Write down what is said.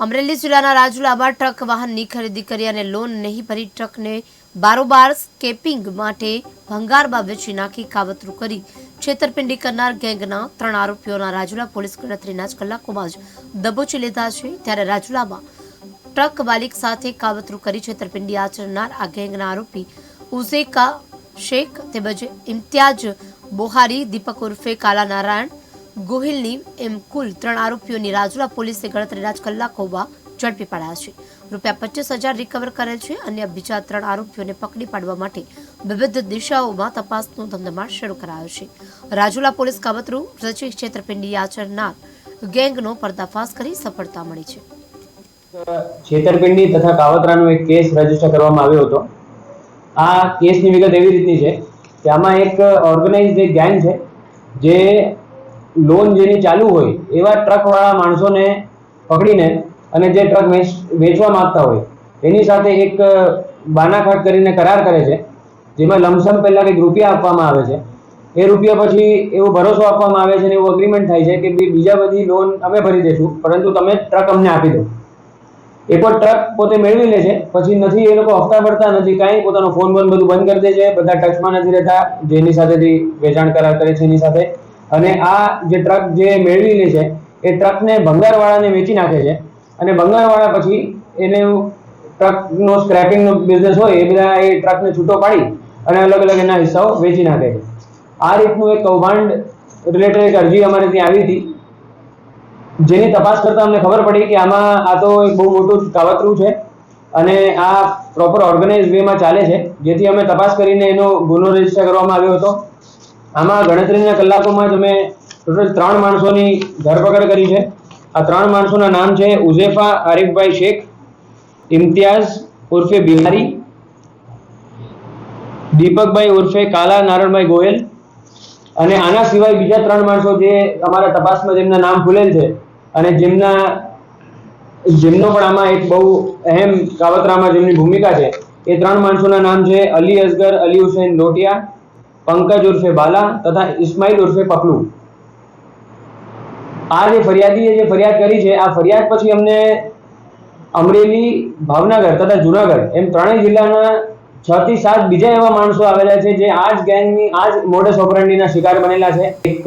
અમરેલી જિલ્લાના રાજુલામાં ટ્રક વાહનની ખરીદી કરી અને લોન નહીં ભરી ટ્રકને બારોબાર સ્કેપિંગ માટે ભંગારમાં વેચી નાખી કાવતરું કરી છેતરપિંડી કરનાર ગેંગના 3 આરોપીઓના રાજુલા પોલીસ ગણતરીના જ કલાકોમાં જ દબોચી લીધા છે। ત્યારે રાજુલામાં ટ્રક માલિક સાથે કાવતરું કરી છેતરપિંડી આચરનાર આ ગેંગના આરોપી ઉઝેકા શેખ તેમજ ઇમ્તિયાજ બોહારી, દીપક ઉર્ફે કાલા નારાયણ ગોહિલની એમ કુલ 3 આરોપીઓની રાજુલા પોલીસે ગણતરીના જ કલાકોમાં ઝડપી પાડ્યા છે। ₹25,000 રિકવર કરેલ છે। અન્ય બીજા 3 આરોપીઓને પકડી પાડવા માટે વિવિધ દિશાઓમાં તપાસનો ધમધમાટ શરૂ કરાયો છે। રાજુલા પોલીસ કાવતરું રચી છેતરપિંડી આચરનાર ગેંગનો પર્દાફાશ કરી સફળતા મળી છે। છેતરપિંડી તથા કાવતરાનો એક કેસ રજીસ્ટર કરવામાં આવ્યો હતો। આ કેસની વિગત એવી રીતની છે કે આમાં એક ઓર્ગેનાઇઝડ એક ગેંગ છે જે લોન જેની ચાલુ હોય એવા ટ્રકવાળા માણસોને પકડીને અને જે ટ્રક વેચવા માંગતા હોય એની સાથે એક બાનાખાટ કરીને કરાર કરે છે, જેમાં લમસમ પહેલા કંઈક રૂપિયા આપવામાં આવે છે। એ રૂપિયા પછી એવો ભરોસો આપવામાં આવે છે અને એવું એગ્રીમેન્ટ થાય છે કે બીજા બધી લોન અમે ભરી દઈશું, પરંતુ તમે ટ્રક અમને આપી દો। એકવાર ટ્રક પોતે મેળવી લે છે પછી નથી એ લોકો હપ્તા ભરતા નથી, કાંઈ પોતાનો ફોન બધું બંધ કરી દે છે, બધા ટચમાં નથી રહેતા જેની સાથેથી વેચાણ કરાર કરે છે એની સાથે। અને આ જે ટ્રક જે મેળવી લે છે એ ટ્રકને ભંગારવાળાને વેચી નાખે છે અને ભંગારવાળા પછી એને ટ્રકનો સ્ક્રેપિંગનો બિઝનેસ હોય એ બધા એ ટ્રકને છૂટો પાડી અને અલગ અલગ એના હિસ્સાઓ વેચી નાખે છે। આ રીતનું એક કૌભાંડ રિલેટેડ એક અરજી અમારે ત્યાં આવી હતી, જેની તપાસ કરતા અમને ખબર પડી કે આમાં આ તો એક બહુ મોટું કાવતરું છે અને આ પ્રોપર ઓર્ગેનાઇઝ વેમાં ચાલે છે, જેથી અમે તપાસ કરીને એનો ગુનો રજીસ્ટર કરવામાં આવ્યો હતો। આમાં ગણતરીના કલાકોમાં જ અમે ટોટલ 3 માણસોની ધરપકડ કરી છે। આ 3 માણસોના નામ છે ઉઝેફા આરિફભાઈ શેખ, ઇમ્તિયાઝ ઉર્ફે બિહારી, દીપકભાઈ ઉર્ફે કાલા નારાયણભાઈ ગોયલ અને આના સિવાય બીજા 3 માણસો જે અમારા તપાસમાં જેમના નામ ખુલેલ છે અને જેમનો પણ આમાં એક બહુ અહેમ કાવતરામાં જેમની ભૂમિકા છે, એ 3 માણસોના નામ છે અલી અસગર અલી હુસૈન લોટિયા, પંકજ ઉર્ફે બાલા તથા ઇસ્માઇલ ઉર્ફે પપલુ। આ જે ફરિયાદીએ જે ફરિયાદ કરી છે, આ ફરિયાદ પછી અમને અમરેલી, ભાવનગર તથા જુનાગઢ એમ 3 જિલ્લાના 6 થી 7 બીજા એવા માણસો આવેલા છે જે આ જ ગેંગની આ જ મોડસ ઓપરેન્ડીના શિકાર બનેલા છે। એક